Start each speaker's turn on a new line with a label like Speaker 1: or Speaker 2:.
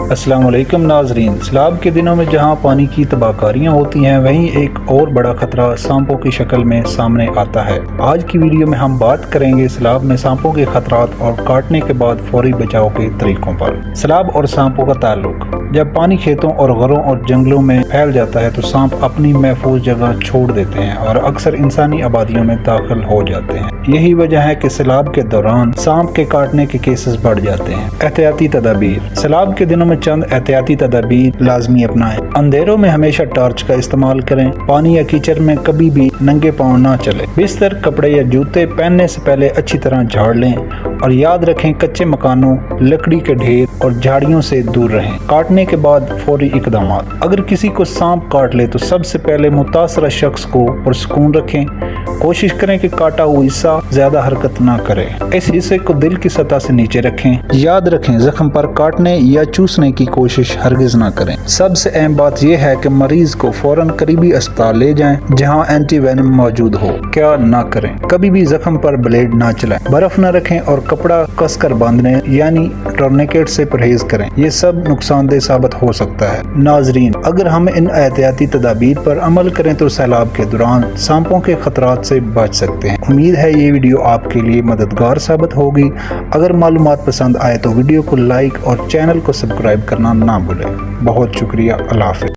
Speaker 1: अस्सलाम वालेकुम नाजरीन। सैलाब के दिनों में जहां पानी की तबाहकारियां होती हैं, वहीं एक और बड़ा खतरा सांपों की शक्ल में सामने आता है। आज की वीडियो में हम बात करेंगे सैलाब में सांपों के खतरात और काटने के बाद फौरी बचाव के तरीकों पर। सैलाब और सांपों का ताल्लुक। जब पानी खेतों और घरों और जंगलों में फैल जाता है तो सांप अपनी महफूज जगह छोड़ देते हैं और अक्सर इंसानी आबादियों में दाखिल हो जाते हैं। यही वजह है कि सैलाब के दौरान सांप के काटने के केसेस बढ़ जाते हैं। एहतियाती तदाबीर। सैलाब के दिनों में चंद एहतियाती तदाबीर लाजमी अपनाएं। अंधेरों में हमेशा टॉर्च का इस्तेमाल करें। पानी या कीचड़ में कभी भी नंगे पांव ना चले। बिस्तर, कपड़े या जूते पहनने से पहले अच्छी तरह झाड़ लें और याद रखें कच्चे मकानों, लकड़ी के ढेर और झाड़ियों से दूर रहें। काटने के बाद फौरी इकदाम। अगर किसी को सांप काट ले तो सबसे पहले मुतासरा शख्स को पुरसुकून रखें। कोशिश करें कि काटा हुआ हिस्सा ज्यादा हरकत ना करे। इस हिस्से को दिल की सतह से नीचे रखें। याद रखें जख्म पर काटने या चूसने की कोशिश हरगिज ना करें। सबसे अहम बात यह है कि मरीज को फौरन करीबी अस्पताल ले जाएं जहां एंटीवेनम मौजूद हो। क्या ना करें, कभी भी जख्म पर ब्लेड ना चलाएं, बर्फ न रखें और कपड़ा कसकर बांधने यानी टर्निकेट से परहेज करें। ये सब नुकसानदेह साबित हो सकता है। नाजरीन, अगर हम इन एहतियाती तदाबीर पर अमल करें तो सैलाब के दौरान सांपों के खतरात से बच सकते हैं। उम्मीद है ये वीडियो आपके लिए मददगार साबित होगी। अगर मालूमात पसंद आए तो वीडियो को लाइक और चैनल को सब्सक्राइब करना ना भूलें। बहुत शुक्रिया। अल्लाह हाफ़िज़।